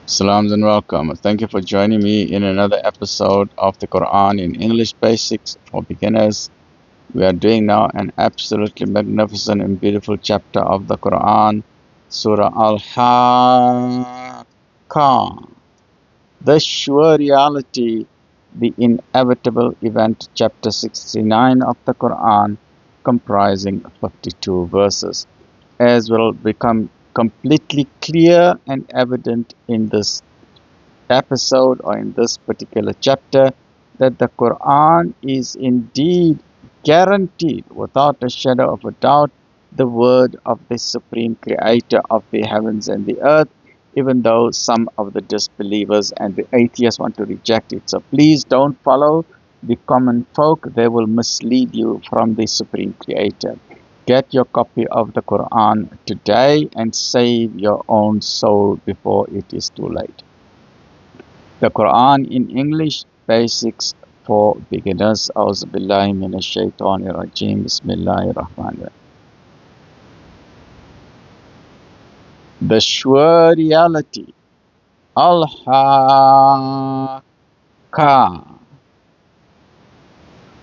Salams and welcome. Thank you for joining me in another episode of the Quran in English Basics for Beginners. We are doing now an absolutely magnificent and beautiful chapter of the Quran, Surah Al-Haqqah. The sure reality, the inevitable event, chapter 69 of the Quran, comprising 52 verses, as will become completely clear and evident in this episode or in this particular chapter, that the Quran is indeed guaranteed without a shadow of a doubt the word of the supreme creator of the heavens and the earth, even though some of the disbelievers and the atheists want to reject it. So please don't follow the common folk, they will mislead you from the supreme creator. Get your copy of the Quran today and save your own soul before it is too late. The Quran in English Basics for Beginners. Auzu billahi minash shaitanir rajim. Bismillahir Rahmanir Rahim. The sure reality. Al-Haqqah.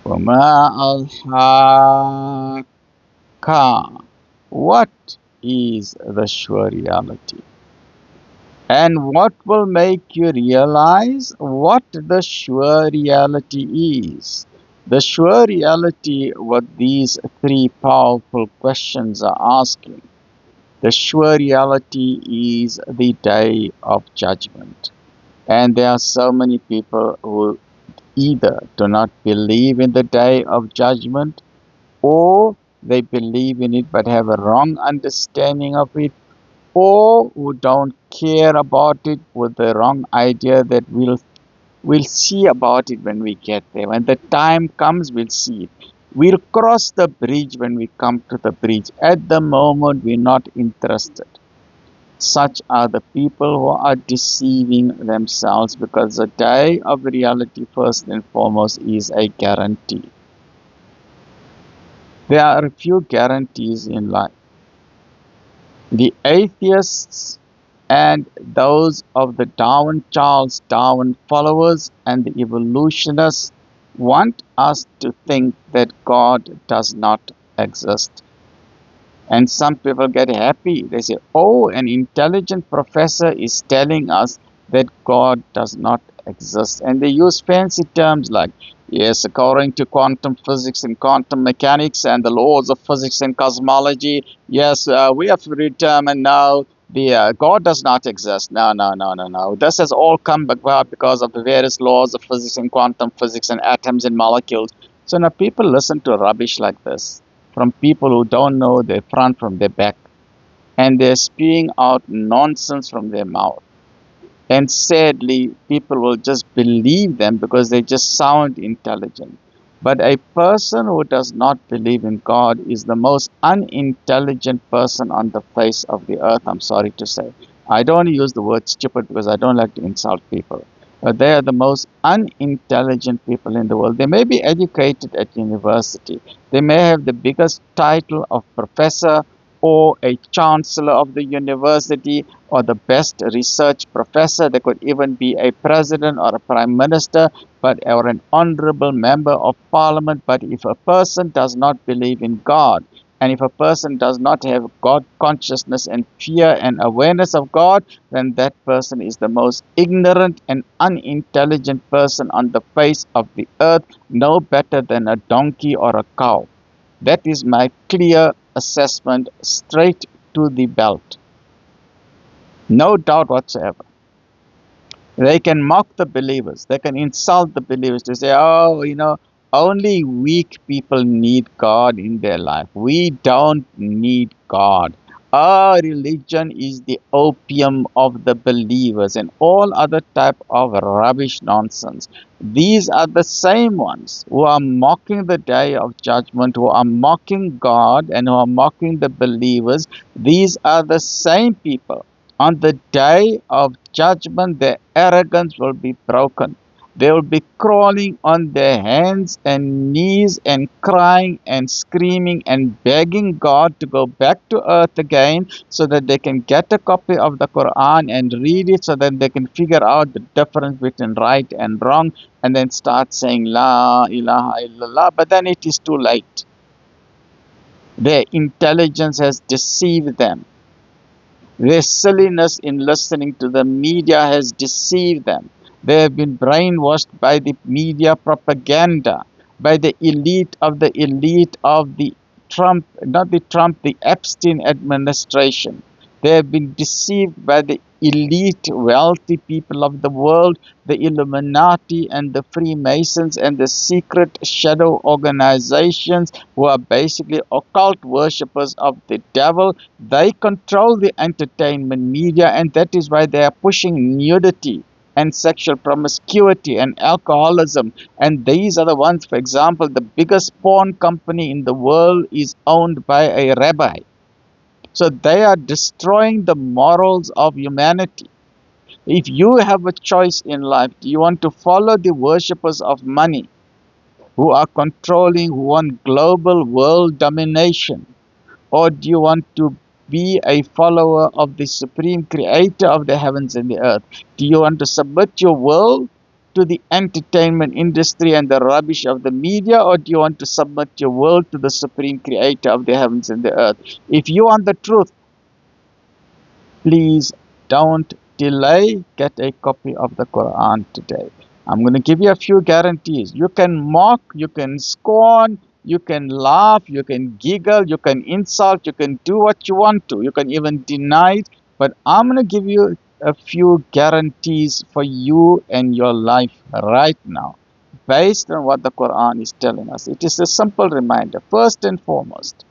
Wama al-Haqqah. What is the sure reality? And what will make you realize what the sure reality is? The sure reality, what these three powerful questions are asking. The sure reality is the day of judgment. And there are so many people who either do not believe in the day of judgment, or they believe in it but have a wrong understanding of it, or who don't care about it with the wrong idea that we'll see about it when we get there. When the time comes, we'll see it. We'll cross the bridge when we come to the bridge. At the moment, we're not interested. Such are the people who are deceiving themselves, because the day of reality, first and foremost, is a guarantee. There are a few guarantees in life. The atheists and those of the Charles Darwin followers and the evolutionists want us to think that God does not exist. And some people get happy. They say, oh, an intelligent professor is telling us that God does not exist. And they use fancy terms like, yes, according to quantum physics and quantum mechanics and the laws of physics and cosmology, yes, we have determined now the God does not exist. No, no, no, no, no. This has all come about because of the various laws of physics and quantum physics and atoms and molecules. So now people listen to rubbish like this from people who don't know their front from their back, and they're spewing out nonsense from their mouth. And sadly, people will just believe them because they just sound intelligent. But a person who does not believe in God is the most unintelligent person on the face of the earth, I'm sorry to say. I don't use the word stupid because I don't like to insult people. But they are the most unintelligent people in the world. They may be educated at university. They may have the biggest title of professor or a chancellor of the university or the best research professor. They could even be a president or a prime minister, or an honorable member of parliament. But if a person does not believe in God, and if a person does not have God consciousness and fear and awareness of God, then that person is the most ignorant and unintelligent person on the face of the earth, no better than a donkey or a cow. That is my clear assessment, straight to the belt. No doubt whatsoever. They can mock the believers. They can insult the believers to say, oh, only weak people need God in their life. We don't need God. Our religion is the opium of the believers, and all other type of rubbish nonsense. These are the same ones who are mocking the day of judgment, who are mocking God, and who are mocking the believers. These are the same people. On the day of judgment, their arrogance will be broken. They will be crawling on their hands and knees and crying and screaming and begging God to go back to earth again so that they can get a copy of the Quran and read it so that they can figure out the difference between right and wrong and then start saying La ilaha illallah. But then it is too late. Their intelligence has deceived them. Their silliness in listening to the media has deceived them. They have been brainwashed by the media propaganda, by the elite of the Trump, not the Trump, the Epstein administration. They have been deceived by the elite, wealthy people of the world, the Illuminati and the Freemasons and the secret shadow organizations who are basically occult worshippers of the devil. They control the entertainment media, and that is why they are pushing nudity and sexual promiscuity and alcoholism. And these are the ones, for example, the biggest porn company in the world is owned by a rabbi. So they are destroying the morals of humanity. If you have a choice in life, do you want to follow the worshippers of money who are controlling, who want global world domination? Or do you want to be a follower of the supreme creator of the heavens and the earth? Do you want to submit your will to the entertainment industry and the rubbish of the media? Or do you want to submit your will to the supreme creator of the heavens and the earth? If you want the truth, please don't delay. Get a copy of the Quran today. I'm going to give you a few guarantees. You can mock, you can scorn, you can laugh, you can giggle, you can insult, you can do what you want to. You can even deny it. But I'm going to give you a few guarantees for you and your life right now, based on what the Quran is telling us. It is a simple reminder. First and foremost,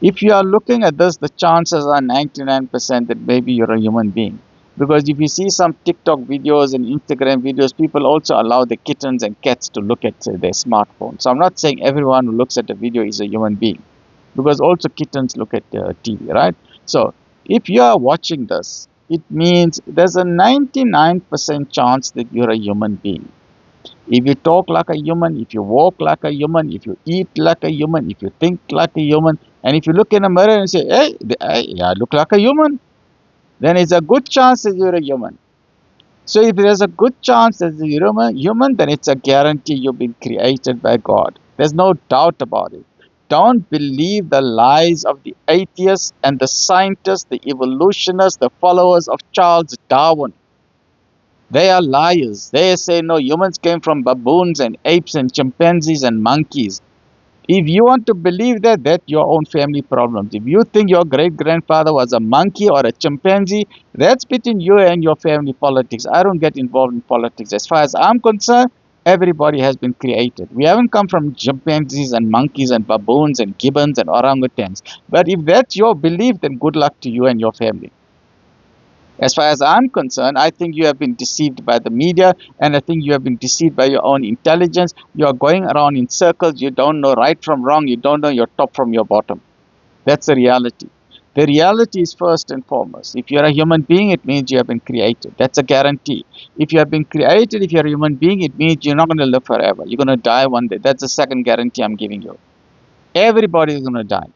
if you are looking at this, the chances are 99% that maybe you're a human being. Because if you see some TikTok videos and Instagram videos, people also allow the kittens and cats to look at their smartphone. So I'm not saying everyone who looks at a video is a human being. Because also kittens look at TV, right? So if you are watching this, it means there's a 99% chance that you're a human being. If you talk like a human, if you walk like a human, if you eat like a human, if you think like a human, and if you look in a mirror and say, hey, I look like a human, then it's a good chance that you're a human. So if there's a good chance that you're a human, then it's a guarantee you've been created by God. There's no doubt about it. Don't believe the lies of the atheists and the scientists, the evolutionists, the followers of Charles Darwin. They are liars. They say, no, humans came from baboons and apes and chimpanzees and monkeys. If you want to believe that, that's your own family problems. If you think your great-grandfather was a monkey or a chimpanzee, that's between you and your family politics. I don't get involved in politics. As far as I'm concerned, everybody has been created. We haven't come from chimpanzees and monkeys and baboons and gibbons and orangutans. But if that's your belief, then good luck to you and your family. As far as I'm concerned, I think you have been deceived by the media, and I think you have been deceived by your own intelligence. You are going around in circles. You don't know right from wrong. You don't know your top from your bottom. That's the reality. The reality is first and foremost. If you're a human being, it means you have been created. That's a guarantee. If you have been created, if you're a human being, it means you're not going to live forever. You're going to die one day. That's the second guarantee I'm giving you. Everybody is going to die.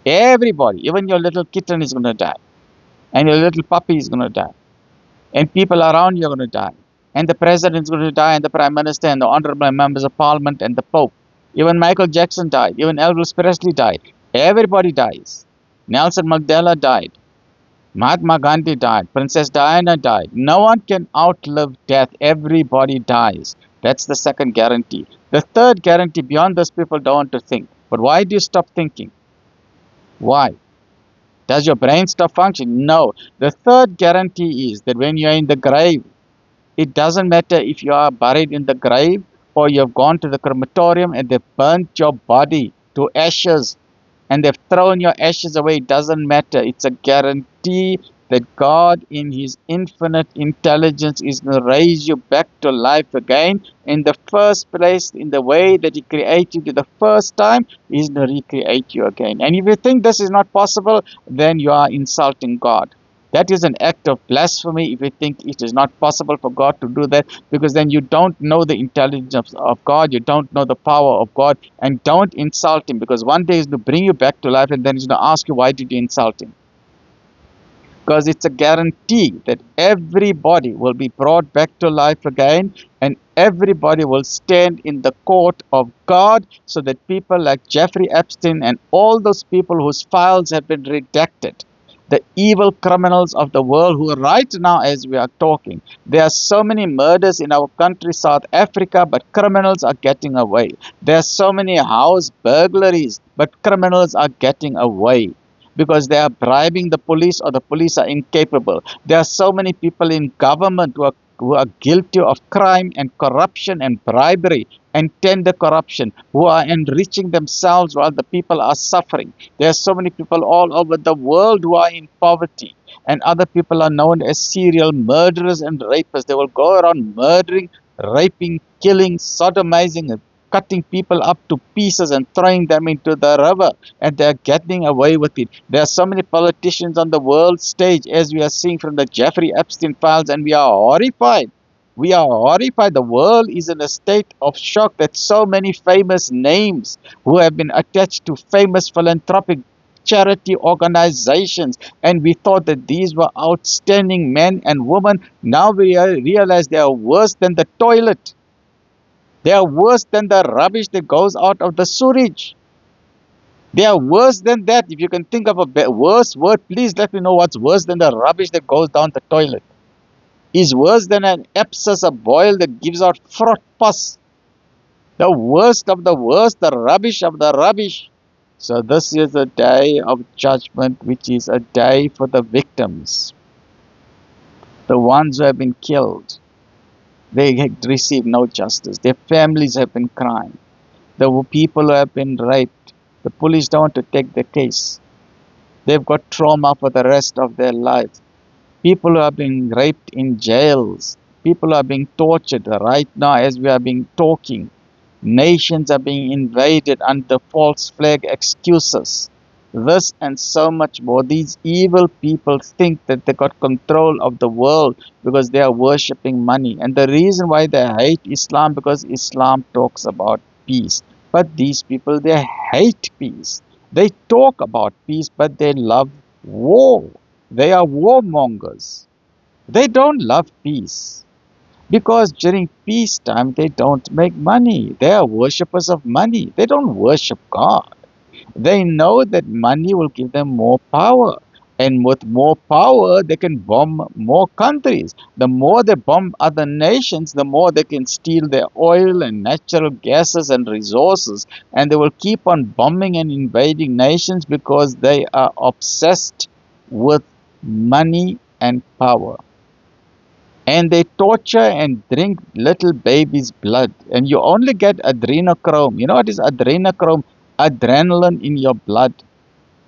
Everybody. Even your little kitten is going to die. And your little puppy is going to die. And people around you are going to die. And the president is going to die, and the prime minister, and the honorable members of parliament, and the pope. Even Michael Jackson died. Even Elvis Presley died. Everybody dies. Nelson Mandela died. Mahatma Gandhi died. Princess Diana died. No one can outlive death. Everybody dies. That's the second guarantee. The third guarantee, beyond this, people don't want to think. But why do you stop thinking? Why? Does your brain stop functioning? No. The third guarantee is that when you're in the grave, it doesn't matter if you are buried in the grave or you have gone to the crematorium and they've burnt your body to ashes and they've thrown your ashes away. It doesn't matter. It's a guarantee that God, in His infinite intelligence, is going to raise you back to life again. In the first place, in the way that He created you the first time, He's going to recreate you again. And if you think this is not possible, then you are insulting God. That is an act of blasphemy if you think it is not possible for God to do that, because then you don't know the intelligence of God, you don't know the power of God, and don't insult Him, because one day He's going to bring you back to life and then He's going to ask you, why did you insult Him? Because it's a guarantee that everybody will be brought back to life again, and everybody will stand in the court of God, so that people like Jeffrey Epstein and all those people whose files have been redacted, the evil criminals of the world, who right now as we are talking, there are so many murders in our country, South Africa, but criminals are getting away. There are so many house burglaries, but criminals are getting away, because they are bribing the police, or the police are incapable. There are so many people in government who are guilty of crime and corruption and bribery and tender corruption, who are enriching themselves while the people are suffering. There are so many people all over the world who are in poverty, and other people are known as serial murderers and rapists. They will go around murdering, raping, killing, sodomizing, cutting people up to pieces and throwing them into the river, and they're getting away with it. There are so many politicians on the world stage, as we are seeing from the Jeffrey Epstein files, and we are horrified. We are horrified. The world is in a state of shock that so many famous names who have been attached to famous philanthropic charity organizations, and we thought that these were outstanding men and women. Now we realize they are worse than the toilet. They are worse than the rubbish that goes out of the sewage. They are worse than that. If you can think of a worse word, please let me know what's worse than the rubbish that goes down the toilet. Is worse than an abscess, a boil that gives out fraught pus. The worst of the worst, the rubbish of the rubbish. So this is a day of judgment, which is a day for the victims, the ones who have been killed. They receive no justice. Their families have been crying. The people who have been raped, the police don't want to take the case. They've got trauma for the rest of their life. People who are being raped in jails. People who are being tortured right now as we are being talking. Nations are being invaded under false flag excuses. This and so much more. These evil people think that they got control of the world because they are worshipping money. And the reason why they hate Islam, because Islam talks about peace. But these people, they hate peace. They talk about peace, but they love war. They are warmongers. They don't love peace. Because during peacetime, they don't make money. They are worshippers of money. They don't worship God. They know that money will give them more power. And with more power, they can bomb more countries. The more they bomb other nations, the more they can steal their oil and natural gases and resources. And they will keep on bombing and invading nations because they are obsessed with money and power. And they torture and drink little babies' blood. And you only get adrenochrome. You know what is adrenochrome? Adrenaline in your blood.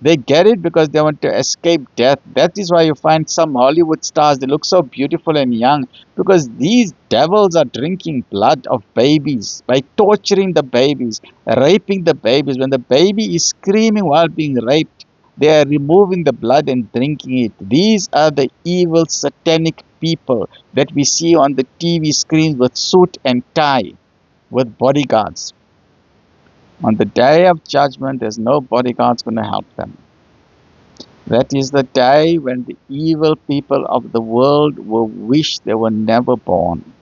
They get it because they want to escape death. That is why you find some Hollywood stars, they look so beautiful and young, because these devils are drinking blood of babies by torturing the babies, raping the babies. When the baby is screaming while being raped, they are removing the blood and drinking it. These are the evil satanic people that we see on the TV screens with suit and tie, with bodyguards. On the day of judgment, there's no bodyguards going to help them. That is the day when the evil people of the world will wish they were never born.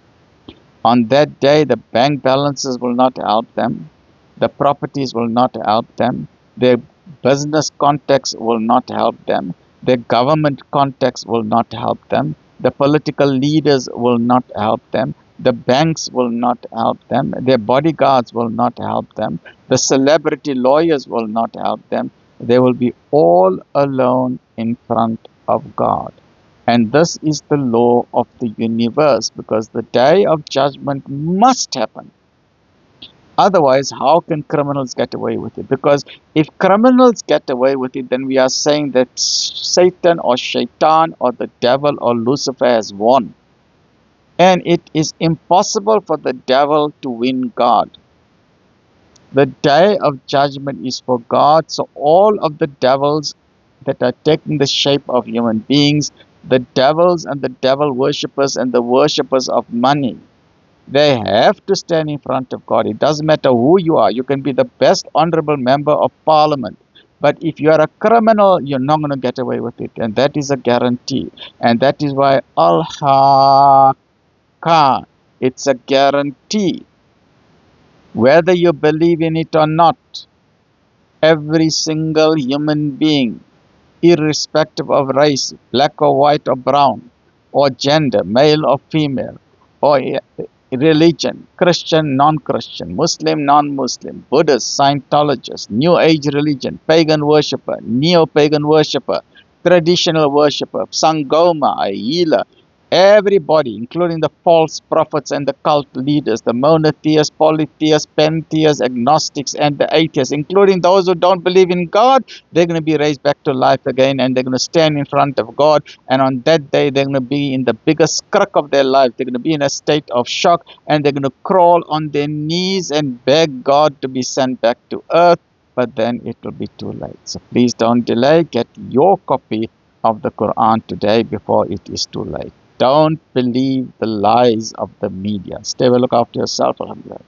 On that day, the bank balances will not help them. The properties will not help them. Their business contacts will not help them. Their government contacts will not help them. The political leaders will not help them. The banks will not help them. Their bodyguards will not help them. The celebrity lawyers will not help them. They will be all alone in front of God. And this is the law of the universe, because the day of judgment must happen. Otherwise, how can criminals get away with it? Because if criminals get away with it, then we are saying that Satan or Shaitan or the devil or Lucifer has won. And it is impossible for the devil to win God. The day of judgment is for God. So all of the devils that are taking the shape of human beings, The devils and the devil worshippers and the worshippers of money, they have to stand in front of God. It doesn't matter who you are. You can be the best honorable member of parliament. But if you are a criminal, you're not going to get away with it. And that is a guarantee. And that is why Al-Haqqa, it's a guarantee. Whether you believe in it or not, every single human being, irrespective of race, black or white or brown, or gender, male or female, or religion, Christian, non-Christian, Muslim, non-Muslim, Buddhist, Scientologist, New Age religion, pagan worshipper, neo-pagan worshipper, traditional worshipper, Sangoma, a healer, everybody, including the false prophets and the cult leaders, the monotheists, polytheists, pantheists, agnostics, and the atheists, including those who don't believe in God, they're going to be raised back to life again, and they're going to stand in front of God. And on that day, they're going to be in the biggest crack of their life. They're going to be in a state of shock, and they're going to crawl on their knees and beg God to be sent back to earth. But then it will be too late. So please don't delay. Get your copy of the Quran today before it is too late. Don't believe the lies of the media. Stay well, look after yourself. Alhamdulillah.